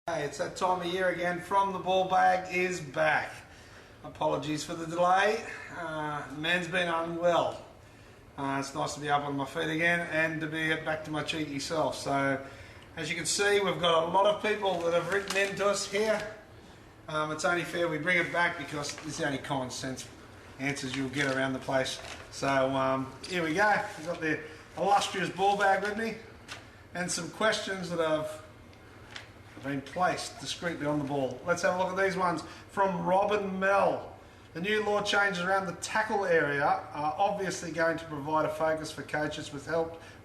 Hey, it's that time of year again. From the ball bag is back. Apologies for the delay. Man's been unwell. It's nice to be up on my feet again and to be back to my cheeky self. So, as you can see, we've got a lot of people that have written into us here. It's only fair we bring it back because it's the only common sense answers you'll get around the place. So, here we go. We've got the illustrious ball bag with me and some questions that have been placed discreetly on the ball. Let's have a look at these ones from Robin Mel. The new law changes around the tackle area are obviously going to provide a focus for coaches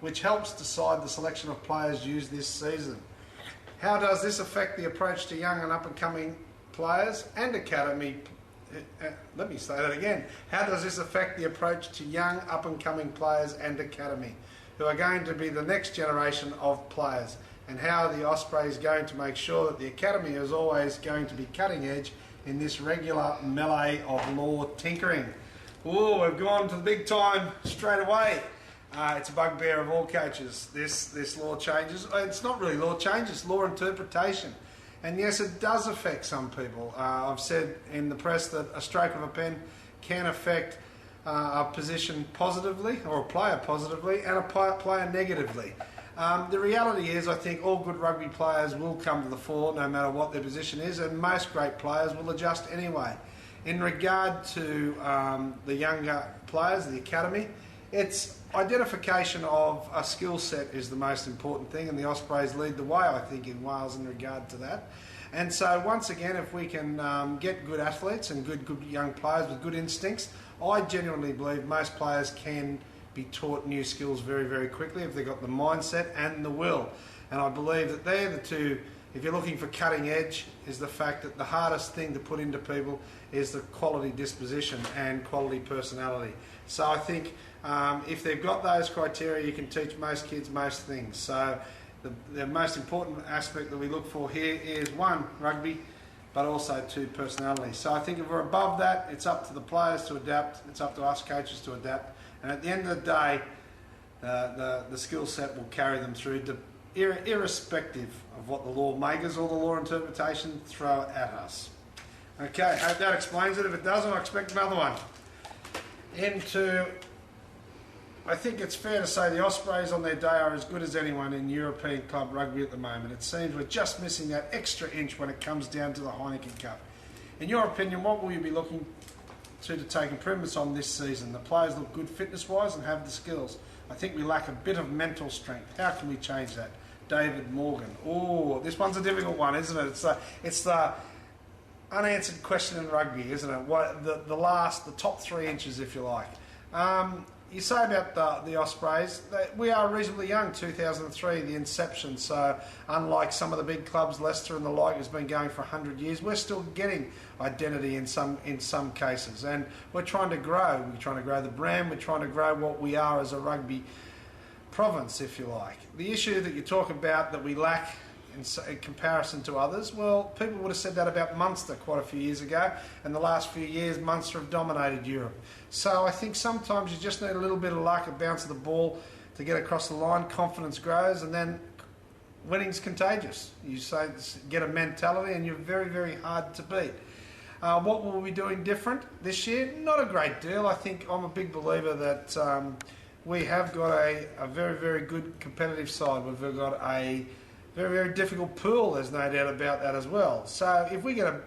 which helps decide the selection of players used this season. How does this affect the approach to young and up-and-coming players and academy? Let me say that again. How does this affect the approach to young up-and-coming players and academy, who are going to be the next generation of players? And how are the Ospreys going to make sure that the academy is always going to be cutting edge in this regular melee of law tinkering? Oh, we've gone to the big time straight away. It's a bugbear of all coaches, this law changes. It's not really law changes, it's law interpretation. And yes, it does affect some people. I've said in the press that a stroke of a pen can affect a position positively, or a player positively, and a player negatively. The reality is, I think all good rugby players will come to the fore no matter what their position is, and most great players will adjust anyway. In regard to the younger players, the academy, it's identification of a skill set is the most important thing, and the Ospreys lead the way, I think, in Wales in regard to that. And so once again, if we can get good athletes and good young players with good instincts, I genuinely believe most players can be taught new skills very, very quickly if they've got the mindset and the will. And I believe that they're the two. If you're looking for cutting edge, is the fact that the hardest thing to put into people is the quality disposition and quality personality. So I think if they've got those criteria, you can teach most kids most things. So the most important aspect that we look for here is, one, rugby, but also two, personality. So I think if we're above that, it's up to the players to adapt, it's up to us coaches to adapt, and at the end of the day, the skill set will carry them through, irrespective of what the lawmakers or the law interpretation throw at us. Okay, I hope that explains it. If it doesn't, I expect another one. I think it's fair to say the Ospreys on their day are as good as anyone in European club rugby at the moment. It seems we're just missing that extra inch when it comes down to the Heineken Cup. In your opinion, what will you be looking to take improvements on this season? The players look good fitness-wise and have the skills. I think we lack a bit of mental strength. How can we change that? David Morgan. Oh, this one's a difficult one, isn't it? It's the unanswered question in rugby, isn't it? The top 3 inches, if you like. You say about the Ospreys, we are reasonably young, 2003, the inception, so unlike some of the big clubs, Leicester and the like, has been going for 100 years, we're still getting identity in some cases, and we're trying to grow. We're trying to grow the brand, we're trying to grow what we are as a rugby province, if you like. The issue that you talk about that we lack in comparison to others, well, people would have said that about Munster quite a few years ago, and the last few years Munster have dominated Europe. So I think sometimes you just need a little bit of luck, a bounce of the ball to get across the line, confidence grows, and then winning's contagious. You say get a mentality and you're very, very hard to beat. What will we be doing different this year? Not a great deal. I think I'm a big believer that we have got a very, very good competitive side. We've got a very, very difficult pool, there's no doubt about that as well. So if we get a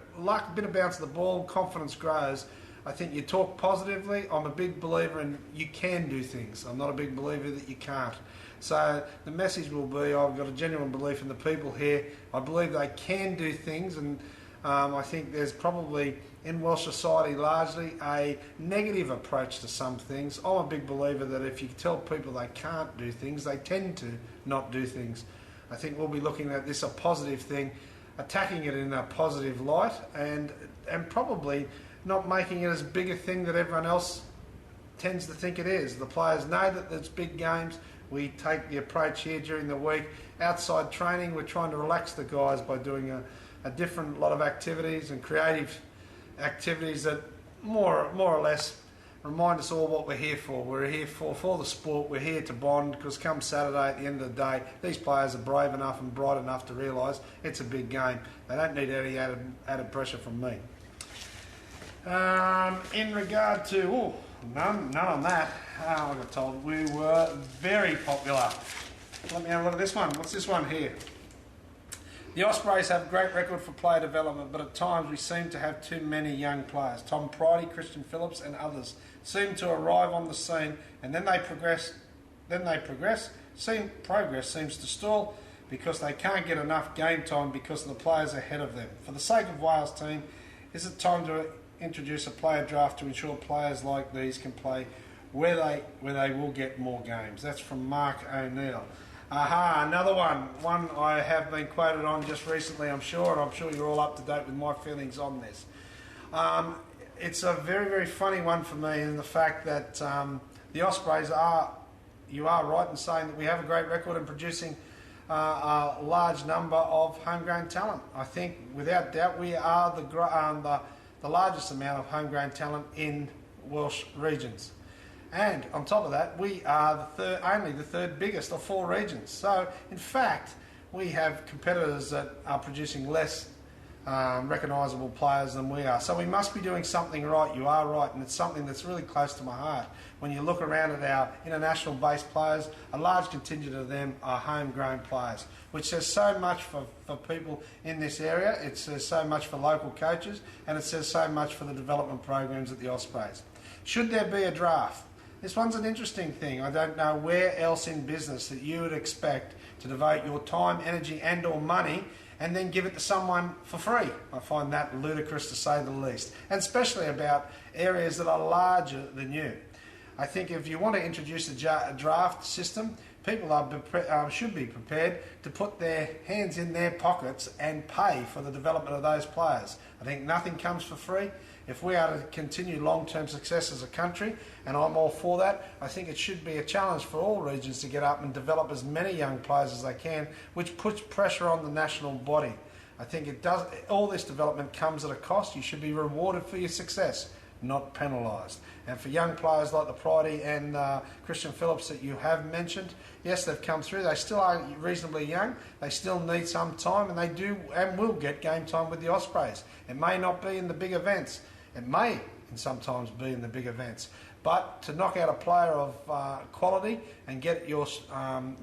bit of bounce of the ball, confidence grows, I think you talk positively. I'm a big believer in you can do things. I'm not a big believer that you can't. So the message will be, I've got a genuine belief in the people here. I believe they can do things, and I think there's probably in Welsh society largely a negative approach to some things. I'm a big believer that if you tell people they can't do things, they tend to not do things. I think we'll be looking at this a positive thing, attacking it in a positive light, and probably not making it as big a thing that everyone else tends to think it is. The players know that there's big games. We take the approach here during the week. Outside training, we're trying to relax the guys by doing a different lot of activities and creative activities that more or less remind us all what we're here for. We're here for the sport. We're here to bond, because come Saturday at the end of the day, these players are brave enough and bright enough to realise it's a big game. They don't need any added pressure from me. In regard to, none on that. I got told we were very popular. Let me have a look at this one. What's this one here? The Ospreys have a great record for player development, but at times we seem to have too many young players. Tom Pridey, Christian Phillips and others seem to arrive on the scene, and then they progress. Progress seems to stall because they can't get enough game time because of the players ahead of them. For the sake of Wales team, is it time to introduce a player draft to ensure players like these can play where they will get more games? That's from Mark O'Neill. Another one I have been quoted on just recently, I'm sure, and I'm sure you're all up to date with my feelings on this. It's a very, very funny one for me, in the fact that the Ospreys you are right in saying that we have a great record in producing a large number of homegrown talent. I think, without doubt, we are the largest amount of homegrown talent in Welsh regions. And on top of that, we are only the third biggest of 4 regions. So, in fact, we have competitors that are producing less recognisable players than we are. So we must be doing something right. You are right, and it's something that's really close to my heart. When you look around at our international-based players, a large contingent of them are homegrown players, which says so much for people in this area. It says so much for local coaches, and it says so much for the development programs at the Ospreys. Should there be a draft? This one's an interesting thing. I don't know where else in business that you would expect to devote your time, energy and or money and then give it to someone for free. I find that ludicrous, to say the least, and especially about areas that are larger than you. I think if you want to introduce a draft system, people should be prepared to put their hands in their pockets and pay for the development of those players. I think nothing comes for free. If we are to continue long-term success as a country, and I'm all for that, I think it should be a challenge for all regions to get up and develop as many young players as they can, which puts pressure on the national body. I think it does. All this development comes at a cost. You should be rewarded for your success, not penalised. And for young players like the Pridey and Christian Phillips that you have mentioned, yes, they've come through. They still are reasonably young. They still need some time, and they do and will get game time with the Ospreys. It may not be in the big events. It may sometimes be in the big events. But to knock out a player of quality and get your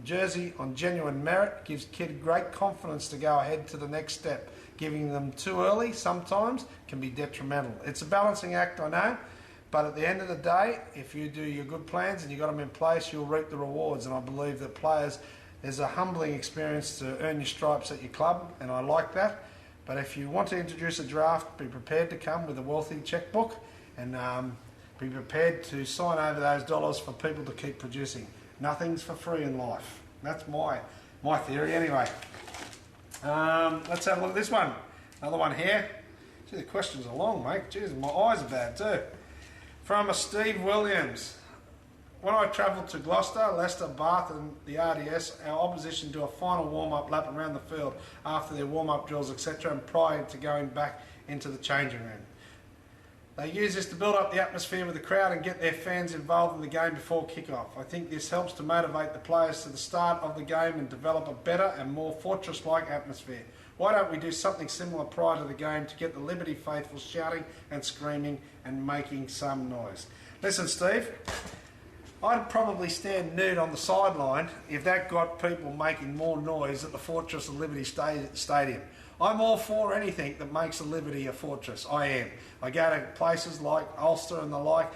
jersey on genuine merit gives kid great confidence to go ahead to the next step. Giving them too early sometimes can be detrimental. It's a balancing act, I know, but at the end of the day, if you do your good plans and you got them in place, you'll reap the rewards. And I believe that players, there's a humbling experience to earn your stripes at your club, and I like that. But if you want to introduce a draft, be prepared to come with a wealthy checkbook and be prepared to sign over those dollars for people to keep producing. Nothing's for free in life. That's my theory anyway. Let's have a look at this one. Another one here. Gee, the questions are long, mate. Jeez, my eyes are bad too. From a Steve Williams. When I travelled to Gloucester, Leicester, Bath and the RDS, our opposition do a final warm-up lap around the field after their warm-up drills, etc., and prior to going back into the changing room. They use this to build up the atmosphere with the crowd and get their fans involved in the game before kick-off. I think this helps to motivate the players to the start of the game and develop a better and more fortress-like atmosphere. Why don't we do something similar prior to the game to get the Liberty faithful shouting and screaming and making some noise? Listen, Steve, I'd probably stand nude on the sideline if that got people making more noise at the Fortress of Liberty Stadium. I'm all for anything that makes a Liberty a fortress. I am. I go to places like Ulster and the like,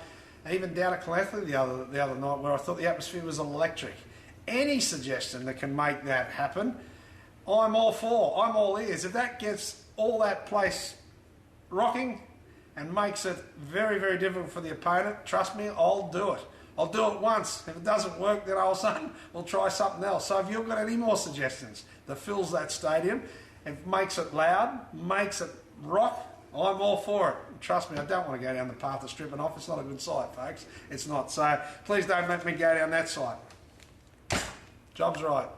even down at Calanthe the other night, where I thought the atmosphere was electric. Any suggestion that can make that happen, I'm all for. I'm all ears. If that gets all that place rocking and makes it very, very difficult for the opponent, trust me, I'll do it. I'll do it once. If it doesn't work, then all of a sudden we'll try something else. So if you've got any more suggestions that fills that stadium, it makes it loud, makes it rock, I'm all for it. Trust me, I don't want to go down the path of stripping off. It's not a good sight, folks. It's not. So please don't let me go down that side. Job's right.